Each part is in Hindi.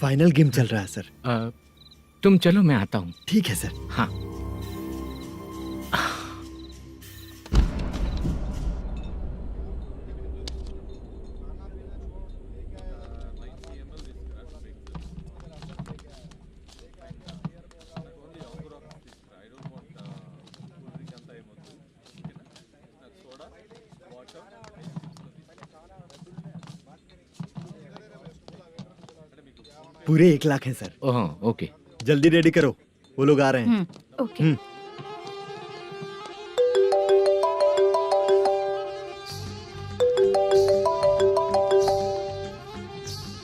फाइनल गेम चल रहा है सर। तुम चलो, मैं आता हूँ। ठीक है सर। हाँ। पूरे 1 लाख हैं सर। ओह, ओके। जल्दी रेडी करो, वो लोग आ रहे हैं। ओके।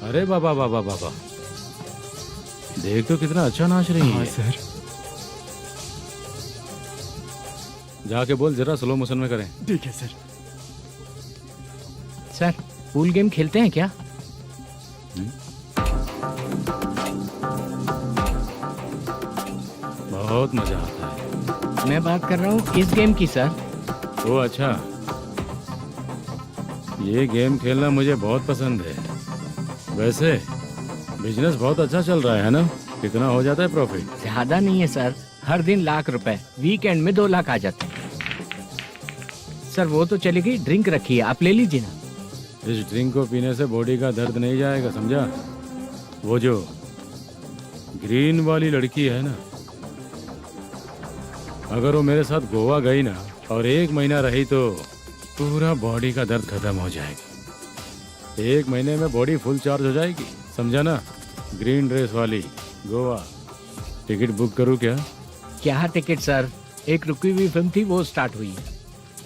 अरे बाबा बाबा बाबा, देख तो कितना अच्छा नाच रही है। सर। जाके बोल जरा स्लो मोशन में करें। ठीक है सर। सर, पूल गेम खेलते हैं क्या? बहुत मजा आता है। मैं बात कर रहा हूँ इस गेम की सर। ओ अच्छा, ये गेम खेलना मुझे बहुत पसंद है। वैसे बिजनेस बहुत अच्छा चल रहा है ना? कितना हो जाता है प्रॉफिट? ज्यादा नहीं है सर, हर दिन ₹1,00,000, वीकेंड में 2 लाख आ जाते हैं। सर वो तो चलेगी, ड्रिंक रखी है, आप ले लीजिए ना। इस ड्रिंक को पीने से बॉडी का दर्द नहीं जाएगा, समझा? वो जो ग्रीन वाली लड़की है ना, अगर वो मेरे साथ गोवा गई ना और 1 महीना रही तो पूरा बॉडी का दर्द खत्म हो जाएगा। 1 महीने में बॉडी फुल चार्ज हो जाएगी, समझा ना? ग्रीन ड्रेस वाली गोवा। टिकट बुक करूँ क्या? क्या टिकट सर, एक रुकी हुई फिल्म थी, वो स्टार्ट हुई है।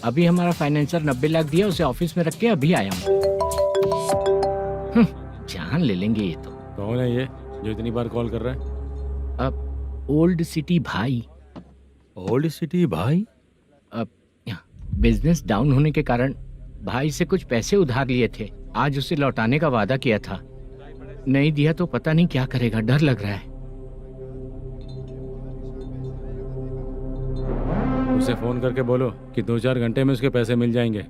अभी हमारा फाइनेंसर 90 लाख दिया, उसे ऑफिस में रख के अभी आया हूँ। जान ले लेंगे ये तो। कौन है ये जो इतनी बार कॉल कर रहा है? अब ओल्ड सिटी भाई। ओल्ड सिटी भाई? अब बिजनेस डाउन होने के कारण भाई से कुछ पैसे उधार लिए थे, आज उसे लौटाने का वादा किया था। नहीं दिया तो पता नहीं क्या करेगा, डर लग रहा है। उसे फोन करके बोलो कि 2-4 घंटे में उसके पैसे मिल जाएंगे।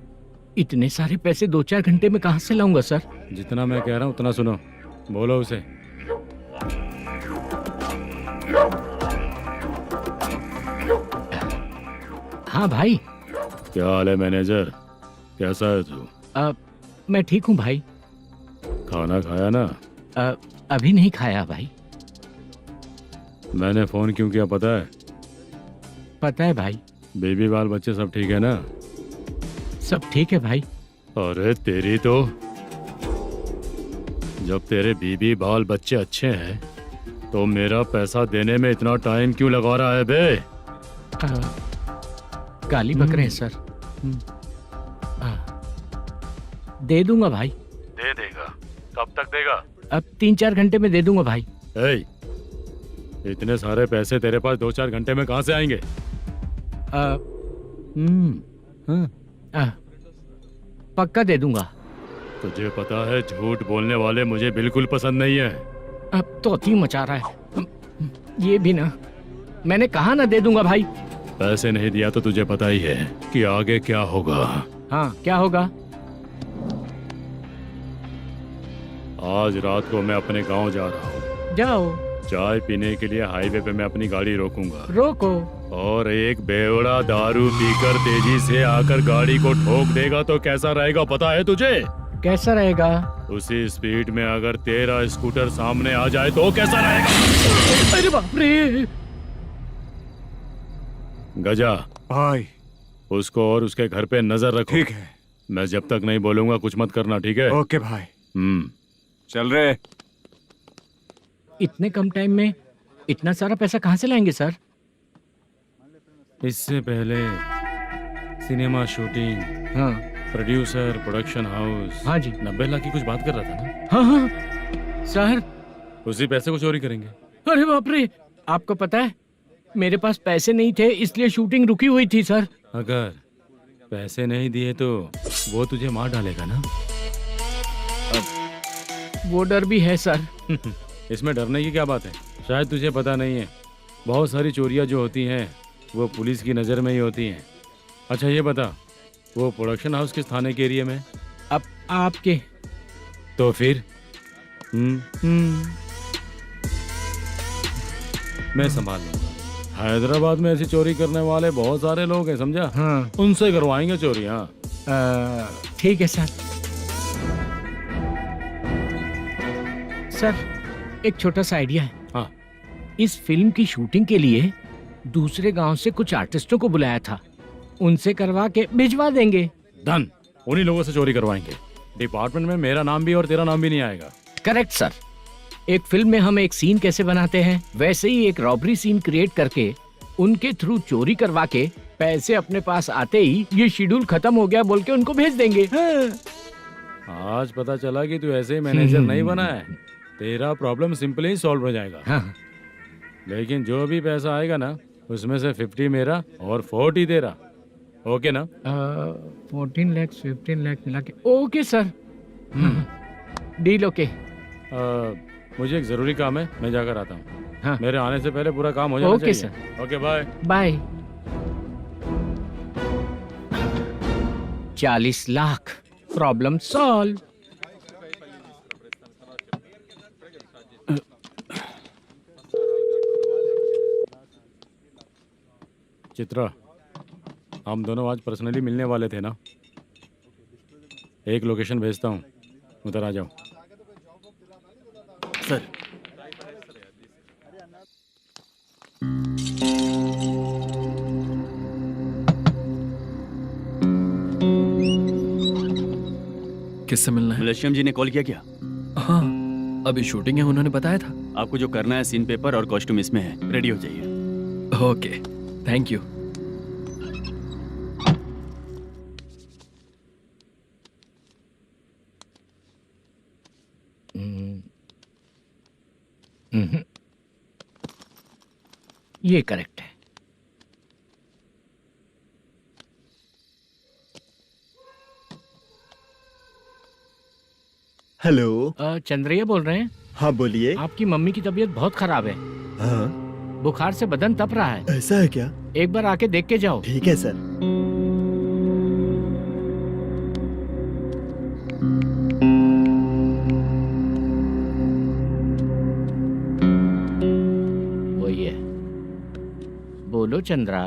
इतने सारे पैसे 2-4 घंटे में कहाँ से लाऊंगा सर? जितना मैं कह रहा हूँ उतना सुनो, बोलो उसे। हाँ भाई। क्या हाल है मैनेजर, कैसा है तू? मैं ठीक हूँ भाई। खाना खाया ना? अभी नहीं खाया भाई। मैंने फोन क्यों किया पता है? पता है भाई। बेबी बाल बच्चे सब ठीक है ना? सब ठीक है भाई। अरे तेरी तो, जब तेरे बीबी बाल बच्चे अच्छे हैं तो मेरा पैसा देने में इतना टाइम क्यों लगा रहा है बे? गाली बक रहे हैं सर। दे दूंगा भाई। दे देगा? कब तक देगा? अब 3-4 घंटे में दे दूंगा भाई। इतने सारे पैसे तेरे पास 2-4 घंटे में कहाँ से आएंगे? पक्का दे दूंगा। तुझे पता है झूठ बोलने वाले मुझे बिल्कुल पसंद नहीं है। अब तोती मचा रहा है ये भी ना। मैंने कहा ना दे दूंगा भाई। पैसे नहीं दिया तो तुझे पता ही है कि आगे क्या होगा। हाँ, क्या होगा? आज रात को मैं अपने गांव जा रहा हूँ। जाओ। चाय पीने के लिए हाईवे पे मैं अपनी गाड़ी रोकूंगा। रोको। और एक बेवड़ा दारू पीकर तेजी से आकर गाड़ी को ठोक देगा तो कैसा रहेगा पता है तुझे? कैसा रहेगा? उसी स्पीड में अगर तेरा स्कूटर सामने आ जाए तो कैसा रहेगा? अरे बाप रे। गजा भाई। उसको और उसके घर पे नजर रखो। ठीक है। मैं जब तक नहीं बोलूंगा कुछ मत करना, ठीक है? ओके भाई। चल रहे। इतने कम टाइम में इतना सारा पैसा कहाँ से लाएंगे सर? इससे पहले सिनेमा शूटिंग, हाँ। Producer, production house. हाँ जी। 90 लाख की कुछ बात कर रहा था ना? हाँ हाँ सर। उसी पैसे को चोरी करेंगे। अरे बाप रे, आपको पता है मेरे पास पैसे नहीं थे इसलिए शूटिंग रुकी हुई थी सर। अगर पैसे नहीं दिए तो वो तुझे मार डालेगा ना? वो डर भी है सर। इसमें डरने की क्या बात है? शायद तुझे पता नहीं है, बहुत सारी चोरियां जो होती हैं वो पुलिस की नज़र में ही होती हैं। अच्छा ये बता, वो प्रोडक्शन हाउस किस थाने के एरिया में? अब आपके। तो फिर मैं संभाल लूंगा। हैदराबाद में ऐसी चोरी करने वाले बहुत सारे लोग हैं, समझा? हाँ उनसे करवाएंगे चोरी। हाँ ठीक है सर। सर एक छोटा सा आइडिया है। हाँ इस फिल्म की शूटिंग के लिए दूसरे गांव से कुछ आर्टिस्टों को बुलाया था, उनसे करवा के भिजवा देंगे। डन, उन्हीं लोगों से चोरी करवाएंगे। डिपार्टमेंट में मेरा नाम भी और तेरा नाम भी नहीं आएगा। Correct sir. एक फिल्म में हम एक सीन कैसे बनाते हैं, वैसे ही एक रॉबरी सीन क्रिएट करके उनके थ्रू चोरी करवा के पैसे अपने पास आते ही ये शेड्यूल खत्म हो गया बोल के उनको भेज देंगे। आज पता चला कि तू ऐसे ही मैनेजर नहीं बना है। तेरा प्रॉब्लम सिंपली ही सॉल्व हो जाएगा। हाँ। लेकिन जो भी पैसा आएगा ना, उसमें से 50 मेरा और 40 तेरा। ओके ना? 14 लाख 15 लाख मिला के ओके सर। Deal okay. मुझे एक जरूरी काम है, मैं जाकर आता हूँ। हाँ। मेरे आने से पहले पूरा काम हो जाना ओके चाहिए। Sir. Okay bye. Bye. 40 lakh, problem solve. Chitra, हम दोनों आज पर्सनली मिलने वाले थे ना? एक लोकेशन भेजता हूँ, उधर आ जाओ। सर किससे मिलना है? मलेशियम जी ने कॉल किया क्या? हाँ, अभी शूटिंग है, उन्होंने बताया था। आपको जो करना है, सीन पेपर और कॉस्ट्यूम इसमें है, रेडी हो जाइए। Okay, thank you. ये करेक्ट है। हेलो। चंद्रैया बोल रहे हैं? हाँ बोलिए। आपकी मम्मी की तबीयत बहुत खराब है, हाँ बुखार से बदन तप रहा है। ऐसा है क्या? एक बार आके देख के जाओ। ठीक है सर। वही है। बोलो चंद्रा।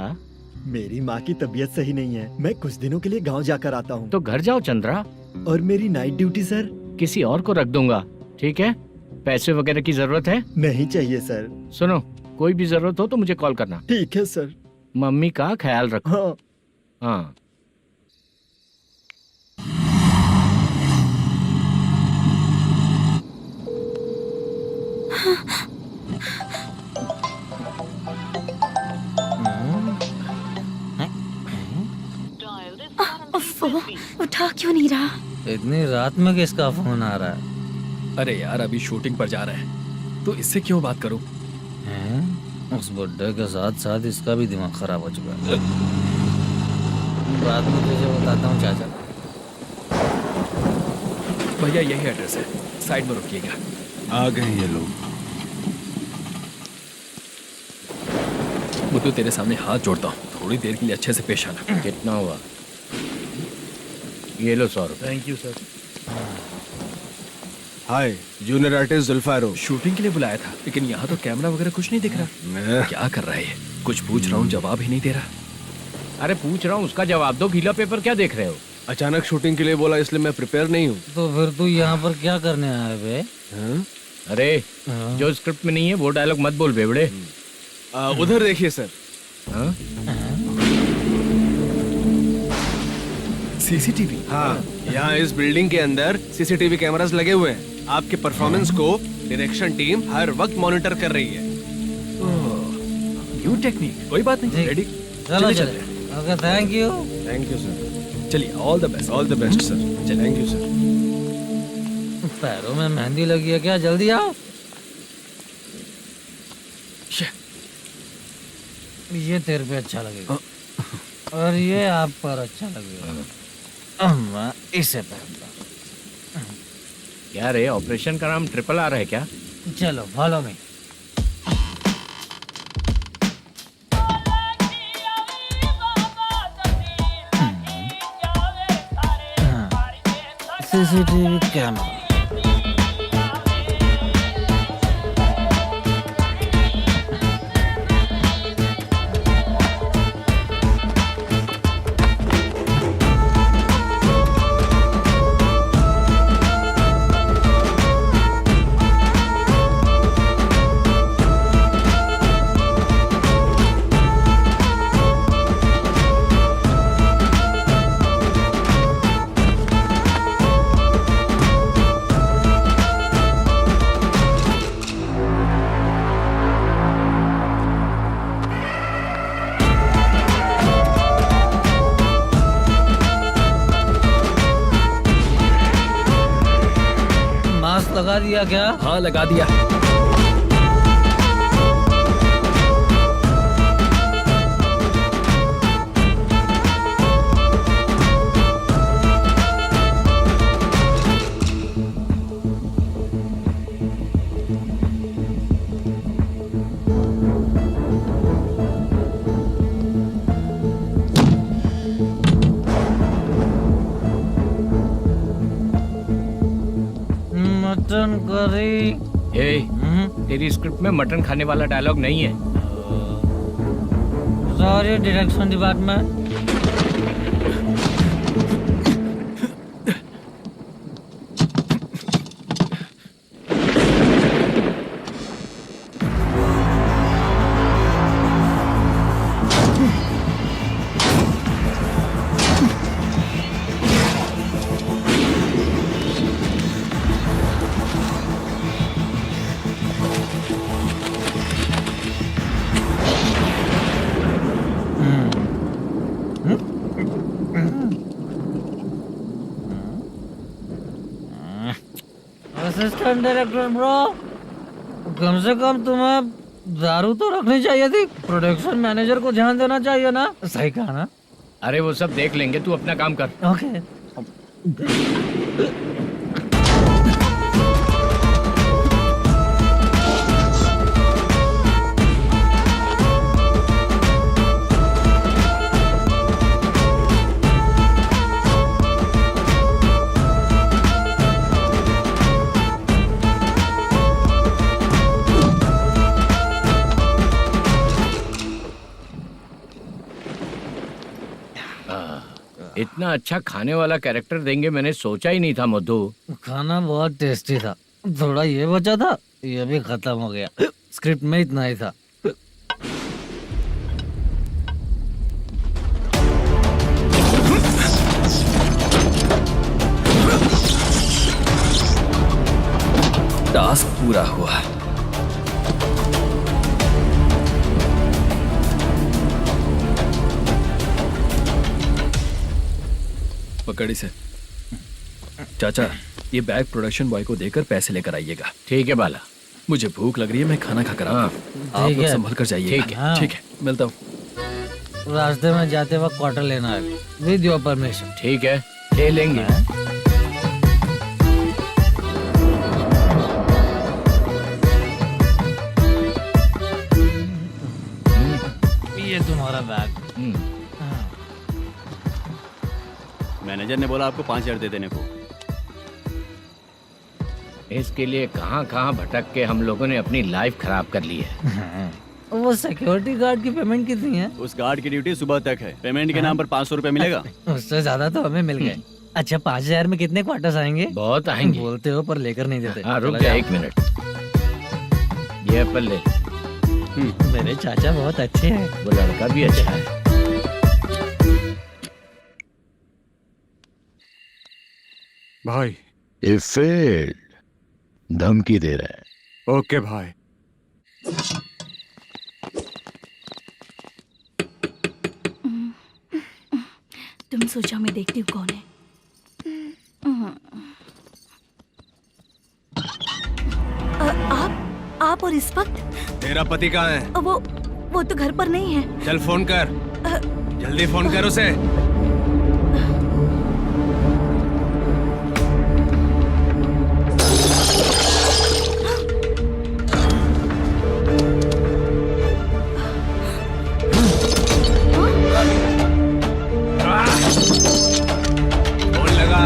मेरी माँ की तबीयत सही नहीं है, मैं कुछ दिनों के लिए गांव जाकर आता हूँ। तो घर जाओ चंद्रा। और मेरी नाइट ड्यूटी सर? किसी और को रख दूंगा, ठीक है? पैसे वगैरह की जरूरत है? नहीं चाहिए सर। सुनो, कोई भी जरूरत हो तो मुझे कॉल करना। ठीक है सर। मम्मी का ख्याल रखो। हाँ। हाँ। उठा क्यों नहीं रहा? इतनी रात में किसका फोन आ रहा है? अरे यार, अभी शूटिंग पर जा रहे हैं, तो इससे क्यों बात करूं? हैं? उस बुड्ढे के साथ साथ इसका भी दिमाग खराब हो चुका है। रात में तुझे बताता हूँ चाचा। भैया यही एड्रेस है, साइड में रुकिएगा। आ गए ये लोग। मुझे तेरे सामने हाथ जोड़ता हूँ, थोड़ी देर के लिए अच्छे से पेश आना। कितना हुआ? ये लो 100 रुपए। Thank you sir. Hi, junior artist जुल्फारो। शूटिंग के लिए बुलाया था, लेकिन यहाँ तो कैमरा वगैरह कुछ नहीं दिख रहा। क्या कर रहा है ये? कुछ पूछ रहा हूँ, जवाब ही नहीं दे रहा। अरे पूछ रहा हूँ, उसका जवाब दो। गीला पेपर क्या देख रहे हो? अचानक शूटिंग के लिए बोला, इसलिए मैं प्रिपेयर नहीं हूँ। तो फिर तू यहाँ पर क्या करने आया बे? हाँ? अरे जो स्क्रिप्ट में नहीं है वो डायलॉग मत बोल बेवड़े। उधर देखिए सर। हाँ? सीसीटीवी? हाँ, यहाँ इस बिल्डिंग के अंदर सीसीटीवी कैमरास लगे हुए हैं। आपके परफॉर्मेंस को डायरेक्शन टीम हर वक्त मॉनिटर कर रही है। न्यू टेक्निक, कोई बात नहीं। रेडी? चलो चले। Okay, thank you. Thank you sir. चलिए, all the best. All the best sir. Thank you sir. पैरों में मेहंदी लगी है क्या? जल्दी आओ। ये तेरे पे अच्छा लगेगा और ये आप पर अच्छा लगेगा। मैं इसे पहनता। क्या रे, ऑपरेशन का नाम ट्रिपल आर है क्या? चलो फॉलो मी। CCTV camera. दिया क्या? हाँ लगा दिया। Mutton curry. तेरी स्क्रिप्ट में मटन खाने वाला डायलॉग नहीं है। Sorry direction department. Assistant director bro, कम से कम तुम्हें दारू तो रखनी चाहिए थी। प्रोडक्शन मैनेजर को ध्यान देना चाहिए ना। सही कहा ना? अरे वो सब देख लेंगे, तू अपना काम कर। ओके। इतना अच्छा खाने वाला कैरेक्टर देंगे मैंने सोचा ही नहीं था मधु। खाना बहुत टेस्टी था। थोड़ा ये बचा था, ये भी खत्म हो गया। स्क्रिप्ट में इतना ही था। टास्क पूरा हुआ। पकड़ी से। चाचा, ये बैग प्रोडक्शन बॉय को देकर पैसे लेकर आइएगा। ठीक है बाला। मुझे भूख लग रही है, मैं खाना खाकर आता हूँ। आप ठीक लोग है। संभल कर जाइएगा। ठीक है। ठीक है, मिलता हूँ। रास्ते में जाते वक्त क्वार्टर लेना है विद योर परमिशन। ठीक है, ले लेंगे। ये तुम्हारा बैग। मैनेजर ने बोला आपको 5,000 दे देने को। इसके लिए कहाँ कहाँ भटक के हम लोगों ने अपनी लाइफ खराब कर ली है। वो सिक्योरिटी गार्ड की पेमेंट कितनी है? उस गार्ड की ड्यूटी सुबह तक है। पेमेंट के नाम पर 500 रुपए मिलेगा। उससे ज्यादा तो हमें मिल गए। अच्छा 5,000 में कितने क्वार्टर्स आएंगे? बहुत आएंगे। बोलते हो पर लेकर नहीं देते। हाँ रुक चला जा जाओ। 1 मिनट। ये एप्पल ले। मेरे चाचा बहुत अच्छे हैं। वो लड़का भी अच्छा है। भाई It failed. धमकी दे रहा है। ओके भाई। तुम सोचो मैं देखती हूँ कौन है। आप और इस वक्त तेरा पति कहाँ है? वो तो घर पर नहीं है। चल फोन कर, जल्दी फोन कर उसे। फोन लगा।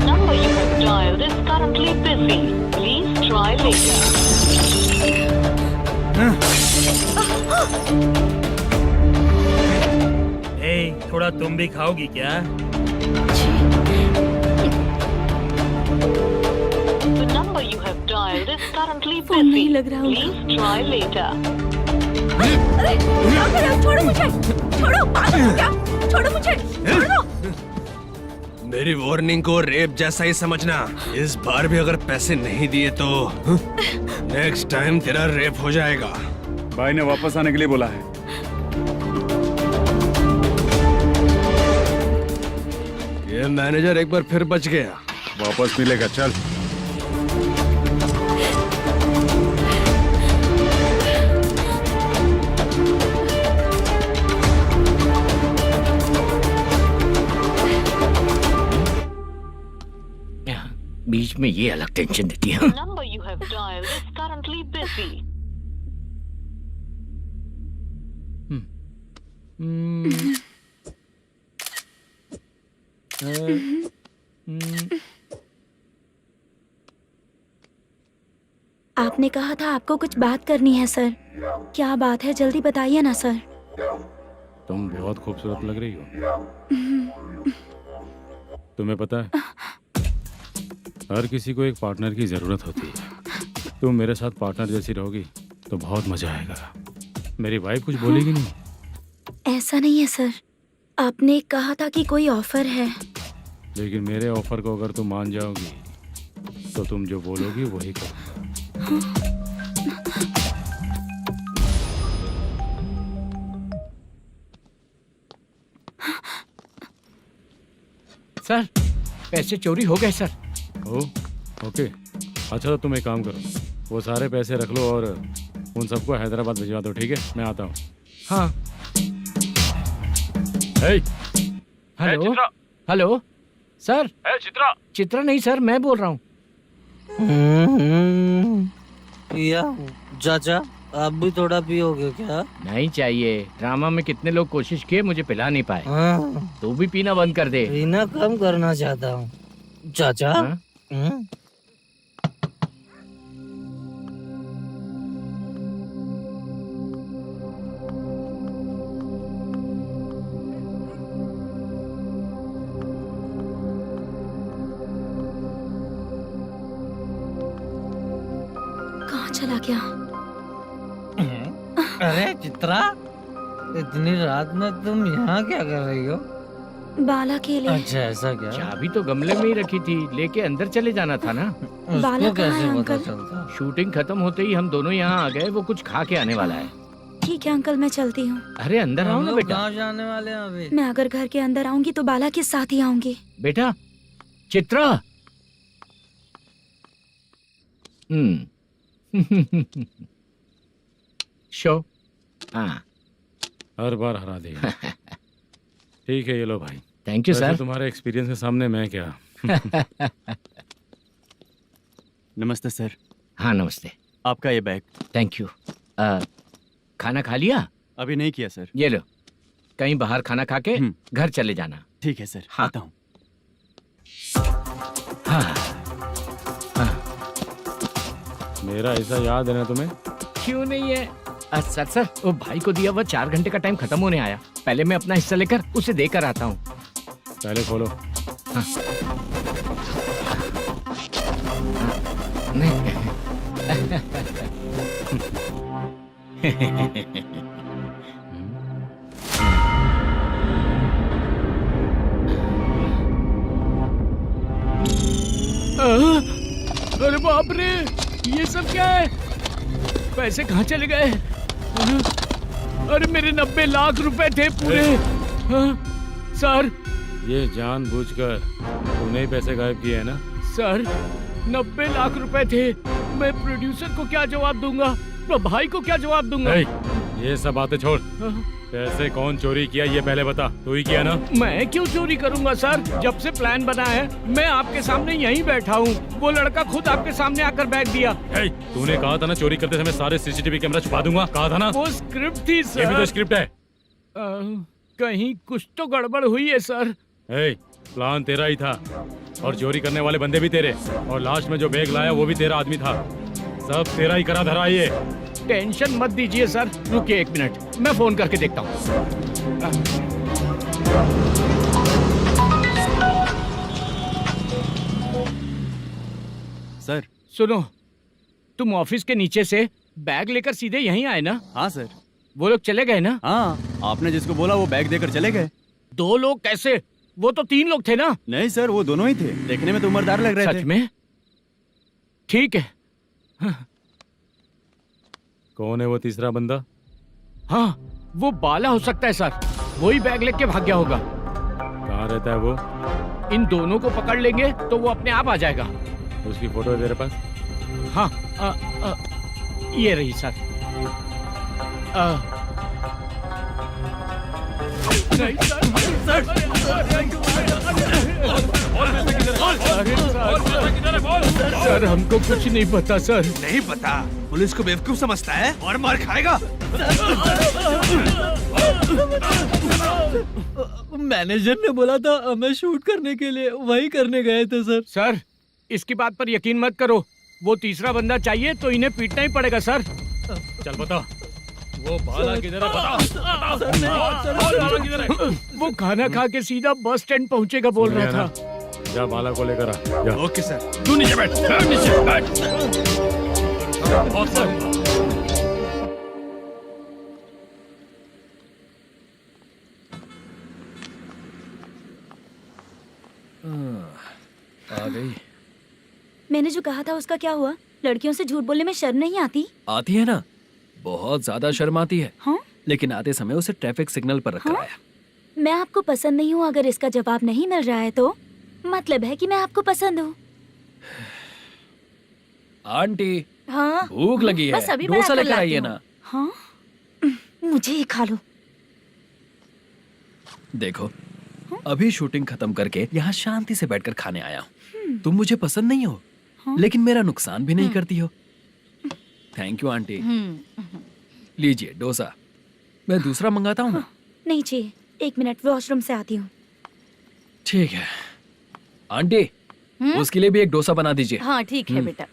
number you have dialed is currently busy. Please try later. थोड़ा तुम भी खाओगी क्या? The number you have dialed is currently phone नहीं busy. लग रहा होगा। Please try later. अरे क्या कर रहे हो? छोड़ो मुझे, छोड़ो, पागल हो क्या? छोड़ो मुझे, छोड़ो। मेरी वार्निंग को रेप जैसा ही समझना। इस बार भी अगर पैसे नहीं दिए तो नेक्स्ट टाइम तेरा रेप हो जाएगा। भाई ने वापस आने के लिए बोला है। ये मैनेजर एक बार फिर बच गया। वापस मिलेगा, चल। बीच में ये अलग टेंशन देती है। The number you have dialed is currently busy. आपने कहा था आपको कुछ बात करनी है सर। क्या बात है, जल्दी बताइए ना सर। तुम बहुत खूबसूरत लग रही हो। तुम्हें पता है, हर किसी को एक पार्टनर की जरूरत होती है। तुम मेरे साथ पार्टनर जैसी रहोगी तो बहुत मजा आएगा। मेरी वाइफ कुछ बोलेगी नहीं? ऐसा नहीं है सर, आपने कहा था कि कोई ऑफर है। लेकिन मेरे ऑफर को अगर तुम मान जाओगी तो तुम जो बोलोगी वही करो। सर, पैसे चोरी हो गए सर। ओके, अच्छा तो तुम एक काम करो, वो सारे पैसे रख लो और उन सबको हैदराबाद भिजवा दो, ठीक है? मैं आता हूँ। हाँ। Hello hello sir. Chitra. Chitra नहीं सर, मैं बोल रहा हूँ। या चाचा, आप भी थोड़ा पियोगे क्या? नहीं चाहिए। ड्रामा में कितने लोग कोशिश किए, मुझे पिला नहीं पाए। हाँ, तू भी पीना बंद कर दे। पीना कम करना चाहता हूँ चाचा। हाँ? कहाँ चला गया? अरे चित्रा, इतनी रात में तुम यहाँ क्या कर रही हो? बाला के लिए। अच्छा, ऐसा क्या? चाबी तो गमले में ही रखी थी, लेके अंदर चले जाना था ना। बाला उसको कहाँ है कैसे पता अंकल? चलता? शूटिंग खत्म होते ही हम दोनों यहाँ आ गए। वो कुछ खा के आने वाला है। ठीक है अंकल, मैं चलती हूँ। अरे अंदर आओ हम ना लोग बेटा। कहाँ जाने वाले हैं अभी? मैं अगर घर के अंदर आऊंगी तो बाला के साथ ही आऊंगी। बेटा, चित्रा। शो। हाँ, हर बार हरा देगा। ठीक है, ये लो भाई। थैंक यू वैसे सर। तुम्हारे एक्सपीरियंस के सामने मैं क्या। नमस्ते सर, हाँ नमस्ते। आपका ये बैग। Thank you. खाना खा लिया? अभी नहीं किया सर। ये लो, कहीं बाहर खाना खा के घर चले जाना। ठीक है सर, हाँ। आता हूँ। हाँ। मेरा ऐसा याद है ना तुम्हें? क्यों नहीं है? सर वो भाई को दिया हुआ 4 घंटे का टाइम खत्म होने आया। पहले मैं अपना हिस्सा लेकर उसे देकर आता हूँ। पहले खोलो। हाँ। अरे बाप रे, ये सब क्या है? पैसे कहाँ चले गए? अरे मेरे 90 लाख रुपए थे पूरे। सर, ये जानबूझकर तूने ही पैसे गायब किए हैं ना? सर 90 लाख रुपए थे। मैं प्रोड्यूसर को क्या जवाब दूंगा, तो भाई को क्या जवाब दूंगा? ये सब बातें छोड़। पैसे कौन चोरी किया ये पहले बता। तू ही किया ना? मैं क्यों चोरी करूंगा सर? जब से प्लान बना है मैं आपके सामने यहीं बैठा हूँ। वो लड़का खुद आपके सामने आकर बैग दिया। तूने कहा था ना चोरी करते समय सारे सीसीटीवी कैमरा छुपा दूंगा, कहा था ना? वो स्क्रिप्ट थी सर। ये भी तो स्क्रिप्ट है। कहीं कुछ तो गड़बड़ हुई है सर। प्लान तेरा ही था और चोरी करने वाले बंदे भी तेरे, और लास्ट में जो बैग लाया वो भी तेरा आदमी था। सब तेरा ही करा धरा। ये टेंशन मत दीजिए सर। रुकिए 1 मिनट, मैं फोन करके देखता हूँ। सर। सुनो, तुम ऑफिस के नीचे से बैग लेकर सीधे यहीं आए ना? हाँ सर। वो लोग चले गए ना? हाँ, आपने जिसको बोला वो बैग देकर चले गए। 2 लोग कैसे? वो तो 3 लोग थे ना? नहीं सर, वो दोनों ही थे। देखने में तो उम्रदार लग रहे थे। सच में? ठीक है। कौन है वो तीसरा बंदा? हाँ, वो बाला हो सकता है सर। वही बैग लेके भाग गया होगा। कहाँ रहता है वो? इन दोनों को पकड़ लेंगे तो वो अपने आप आ जाएगा। उसकी फोटो है तेरे पास? हाँ ये रही सर। नहीं सर हमको कुछ नहीं पता सर। नहीं पता? पुलिस को बेवकूफ समझता है और मार खाएगा। मैनेजर ने बोला था हमें शूट करने के लिए, वही करने गए थे सर। सर इसकी बात पर यकीन मत करो, वो तीसरा बंदा चाहिए तो इन्हें पीटना ही पड़ेगा सर। चल बता, वो बाला किधर है? बता। बाला किधर है? वो खाना खा के सीधा बस स्टैंड पहुंचेगा बोल रहा था। जा बाला को लेकर आ। जा। Okay sir. तू नीचे बैठ, नीचे बैठ। आ गई। मैंने जो कहा था उसका क्या हुआ? लड़कियों से झूठ बोलने में शर्म नहीं आती? आती है ना, बहुत ज्यादा शर्म आती है। हाँ? लेकिन आते समय उसे ट्रैफिक सिग्नल पर रखा हाँ? है। मैं आपको पसंद नहीं हूँ अगर इसका जवाब नहीं मिल रहा है तो मतलब है कि मैं आपको पसंद हूँ। आंटी हाँ? भूख लगी है, बस अभी डोसा बनाकर लेकर लाती आइए हूँ। ना। हाँ? मुझे ही खा लो। देखो अभी शूटिंग खत्म करके यहाँ शांति से बैठकर खाने आया हूँ। तुम मुझे पसंद नहीं हो, लेकिन मेरा नुकसान भी नहीं करती हो। Thank you aunty. लीजिए डोसा। मैं दूसरा मंगाता हूँ ना? नहीं चाहिए, 1 मिनट वॉशरूम से आती हूँ। ठीक है आंटी, उसके लिए भी एक डोसा बना दीजिए। हाँ ठीक है बेटा।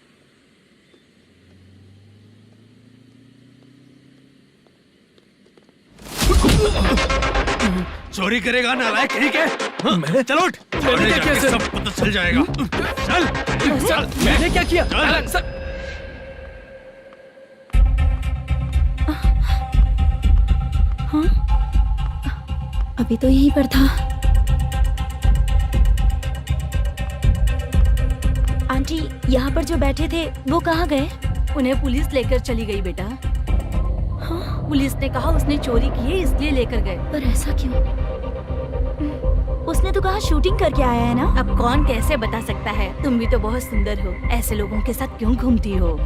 चोरी करेगा नालायक कहीं के? हाँ, चलो उठ। मैंने क्या किया सर? सब पता चल जाएगा। चल। सर मैंने क्या किया? सर हाँ? अभी तो यहीं पर था। आंटी यहाँ पर जो बैठे थे वो कहाँ गए? उन्हें पुलिस लेकर चली गई बेटा। हाँ? पुलिस ने कहा उसने चोरी की है इसलिए लेकर गए। पर ऐसा क्यों? उसने तो कहा शूटिंग करके आया है ना। अब कौन कैसे बता सकता है? तुम भी तो बहुत सुंदर हो, ऐसे लोगों के साथ क्यों घूमती हो?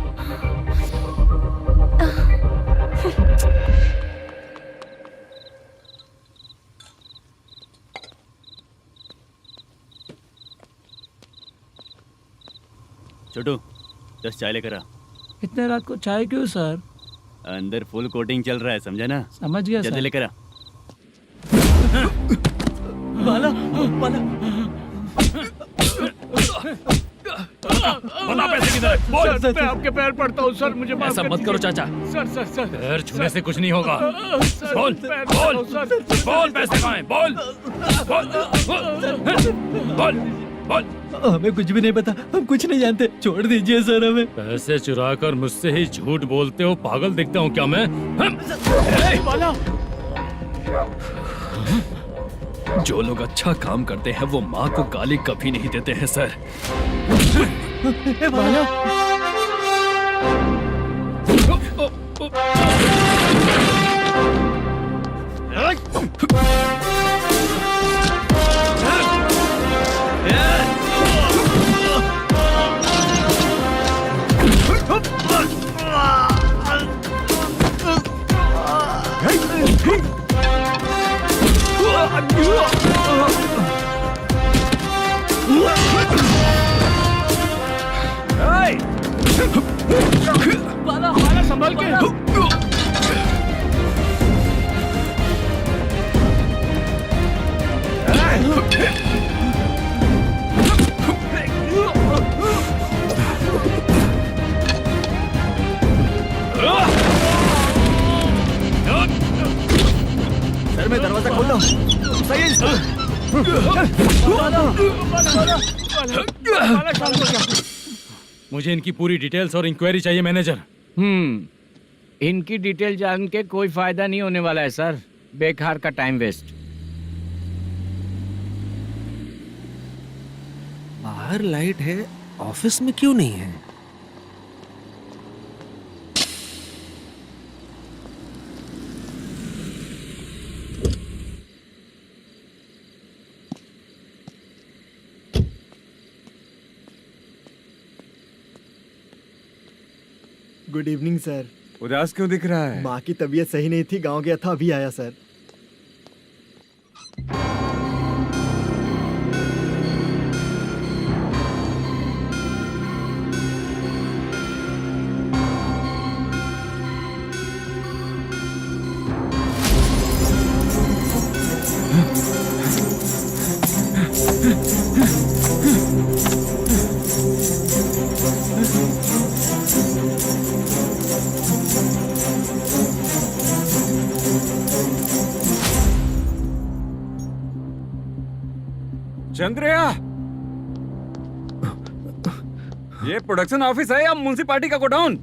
छोटू 10 चाय लेकर आ। इतने रात को चाय क्यों सर? अंदर फुल कोटिंग चल रहा है, समझा ना? समझ गया जल्दी सर। लेकर आ। बाला बाला बता पैसे किधर है? बोल। सर मैं आपके पैर पड़ता हूँ सर, मुझे माफ ऐसा कर मत करो चाचा। सर सर सर पैर छूने से कुछ नहीं होगा। सर, बोल पैर बोल पड़ता हूँ, सर। बोल, पैसे कहाँ हैं? बोल बोल बोल बोल। हमें कुछ भी नहीं पता, हम कुछ नहीं जानते, छोड़ दीजिए सर हमें। पैसे चुरा कर मुझसे ही झूठ बोलते हो, पागल दिखता हूँ क्या मैं? जो लोग अच्छा काम करते हैं वो माँ को गाली कभी नहीं देते हैं सर। बाला संभाल के। सर मैं दरवाजा खोलता हूँ। सही है। मुझे इनकी पूरी डिटेल्स और इंक्वायरी चाहिए मैनेजर। इनकी डिटेल जान के कोई फायदा नहीं होने वाला है सर, बेकार का टाइम वेस्ट। बाहर लाइट है, ऑफिस में क्यों नहीं है? Good evening sir. उदास क्यों दिख रहा है? माँ की तबीयत सही नहीं थी, गांव गया था, अभी आया सर। चंद्रया, ये प्रोडक्शन ऑफिस है या म्युनिसिपालिटी का गोडाउन?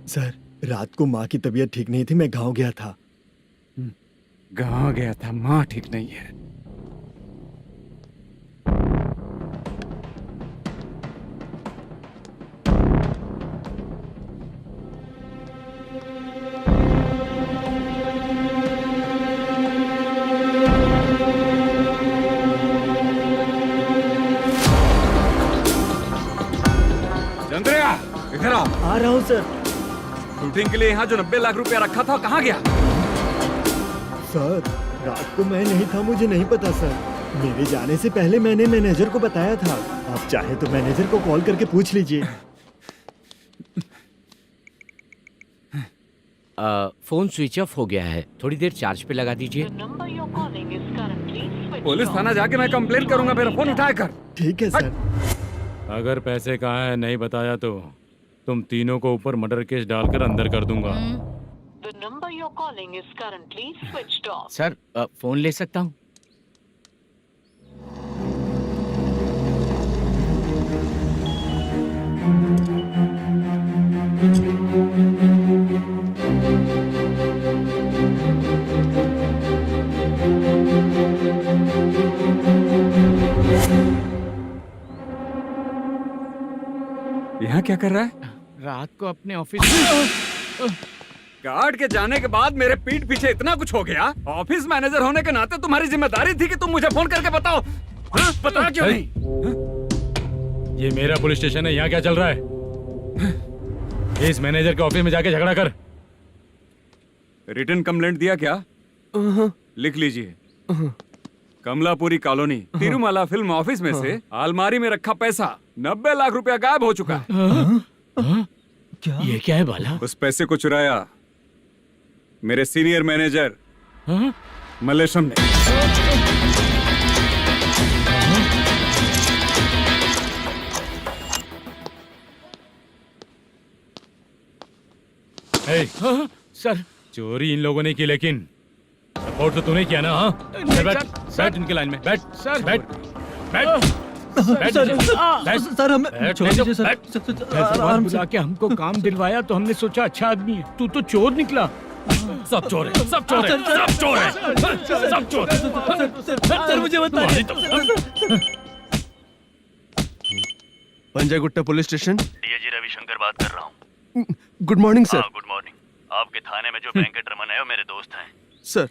सर, रात को माँ की तबीयत ठीक नहीं थी, मैं गांव गया था। गाँव गया था, माँ ठीक नहीं है। चंद्रया, इधर आओ। आ रहा हूँ सर। शूटिंग के लिए यहाँ जो 90 लाख रुपया रखा था, कहाँ गया? सर, रात को मैं नहीं था, मुझे नहीं पता सर। मेरे जाने से पहले मैंने मैनेजर को बताया था। आप चाहे तो मैनेजर को कॉल करके पूछ लीजिए। फोन स्विच ऑफ हो गया है, थोड़ी देर चार्ज पे लगा दीजिए। The number you're calling is currently switched police off. थाना जाके मैं कंप्लेन करूंगा, मेरा फोन उठाया कर। ठीक है सर। अगर पैसे कहाँ है नहीं बताया तो तुम तीनों को ऊपर मर्डर केस डालकर अंदर कर दूंगा। The number you're calling is currently switched off. Sir, phone ले सकता हूँ? यहाँ क्या कर रहा है? रात को अपने ऑफिस गार्ड के जाने के बाद मेरे पीठ पीछे इतना कुछ हो गया। ऑफिस मैनेजर होने के नाते तुम्हारी जिम्मेदारी थी कि तुम मुझे फोन करके बताओ। हाँ? पता क्यों नहीं? ये मेरा पुलिस स्टेशन है, यहाँ क्या चल रहा है? इस मैनेजर के ऑफिस में जाके झगड़ा कर। रिटन कंप्लेंट दिया क्या? लिख लीजिए। Kamalapuri colony, Tirumala film office में से अलमारी में रखा पैसा 90 लाख रुपया गायब हो चुका है। ये क्या है बाला? उस पैसे को चुराया मेरे सीनियर मैनेजर मलेशम ने। सर, चोरी इन लोगों ने की, लेकिन सपोर्ट तो तूने किया ना? हाँ, बैठ बैठ इनके लाइन में, बैठ सर, बैठ बैठ बैठ सर हमें छोड़ दीजिए सर। आराम से। बुला के हमको काम दिलवाया तो हमने सोचा अच्छा आदमी है, तू तो चोर निकला। सब चोर है, सब चोर है, सब चोर है, सब चोर है। सर मुझे बताइए। Panjagutta police station. DIG Ravishankar बात कर रहा हूँ। Good morning sir. Good morning. आपके थाने में जो वेंकट रमन है वो मेरे दोस्त हैं। सर,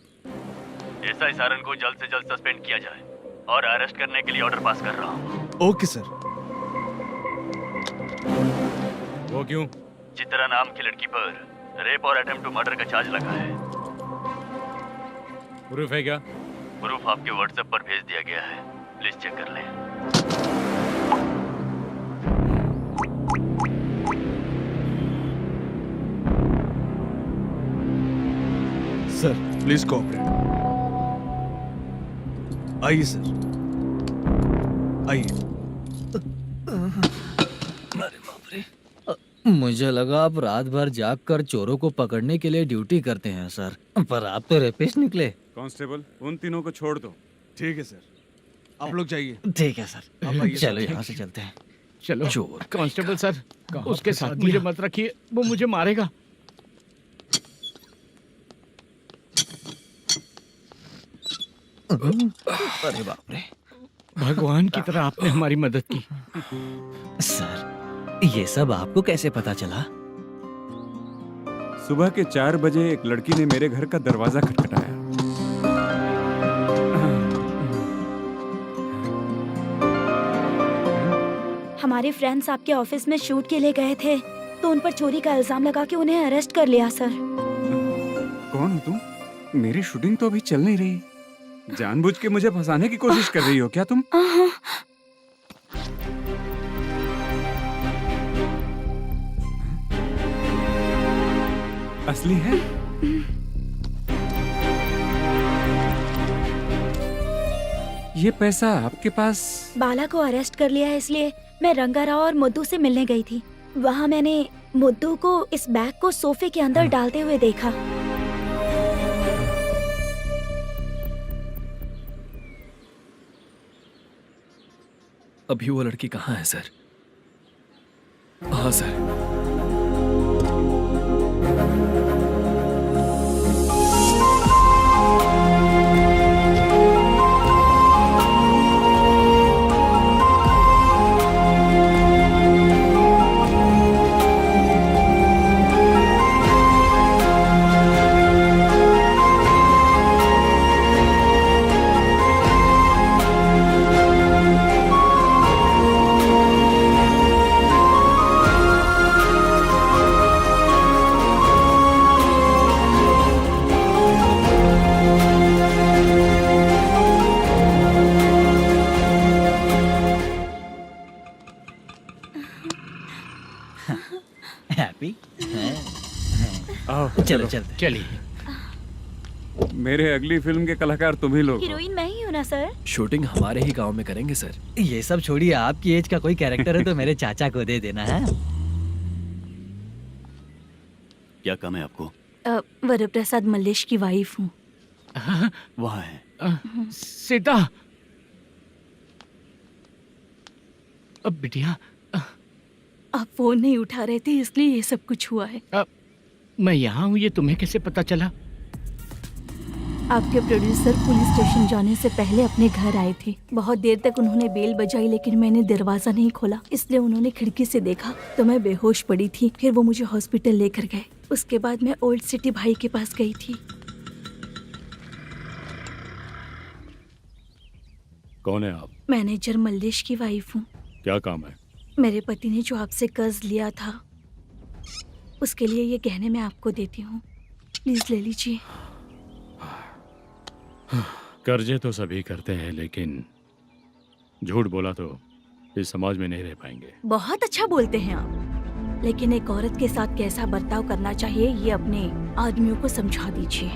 एसआई सारन को जल्द से जल्द सस्पेंड किया जाए और अरेस्ट करने के लिए ऑर्डर पास कर रहा हूँ। Okay sir. वो क्यों? चित्रा नाम की लड़की पर रेप और अटेम्प्ट टू मर्डर का चार्ज लगा है। प्रूफ है क्या? प्रूफ आपके व्हाट्सएप पर भेज दिया गया है, प्लीज चेक कर लें। Sir please cooperate. आइए सर, आइए। मुझे लगा आप रात भर जाग कर चोरों को पकड़ने के लिए ड्यूटी करते हैं सर, पर आप तो रेपिस्ट निकले। कांस्टेबल, उन तीनों को छोड़ दो। ठीक है सर, आप लोग जाइए। ठीक है सर, चलो यहाँ से चलते हैं। चलो चोर कांस्टेबल सर, उसके साथ मुझे मत रखिए, वो मुझे मारेगा। अरे बाप रे, भगवान की तरह आपने हमारी मदद की। सर ये सब आपको कैसे पता चला? सुबह के 4 बजे एक लड़की ने मेरे घर का दरवाजा खटखटाया। हमारे फ्रेंड्स आपके ऑफिस में शूट के लिए गए थे। तो उन पर चोरी का इल्जाम लगा के उन्हें अरेस्ट कर लिया सर। कौन हो तुम? मेरी शूटिंग तो अभी चल नहीं रही। जानबूझ के मुझे फंसाने की कोशिश कर रही हो क्या तुम? असली है? ये पैसा आपके पास? बाला को अरेस्ट कर लिया है इसलिए मैं रंगाराव और मुद्दू से मिलने गई थी। वहाँ मैंने मुद्दू को इस बैग को सोफे के अंदर डालते हुए देखा। अभी वो लड़की कहाँ है सर? हाँ सर। हैप्पी? आओ चलो चलते। चलिए। मेरे अगली फिल्म के कलाकार तुम ही लोग हो। हीरोइन मैं ही हूँ ना सर। शूटिंग हमारे ही गांव में करेंगे सर। ये सब छोड़िए, आपकी एज का कोई कैरेक्टर है तो मेरे चाचा को दे देना है। क्या काम है आपको? वरप्रसाद मल्लेश की वाइफ हूँ। वहाँ है। सीता। अब बिटिया, आप फोन नहीं उठा रहे थे इसलिए ये सब कुछ हुआ है। मैं यहाँ हूँ, ये तुम्हें कैसे पता चला? आपके प्रोड्यूसर पुलिस स्टेशन जाने से पहले अपने घर आए थे। बहुत देर तक उन्होंने बेल बजाई लेकिन मैंने दरवाजा नहीं खोला, इसलिए उन्होंने खिड़की से देखा तो मैं बेहोश पड़ी थी। फिर वो मुझे हॉस्पिटल लेकर गए। उसके बाद मैं ओल्ड सिटी भाई के पास गई थी। कौन है आप? मैनेजर मल्लेश की वाइफ हूँ। क्या काम है? मेरे पति ने जो आपसे कर्ज लिया था उसके लिए ये गहने मैं आपको देती हूँ, प्लीज ले लीजिए। कर्जे तो सभी करते हैं, लेकिन झूठ बोला तो इस समाज में नहीं रह पाएंगे। बहुत अच्छा बोलते हैं आप, लेकिन एक औरत के साथ कैसा बर्ताव करना चाहिए ये अपने आदमियों को समझा दीजिए।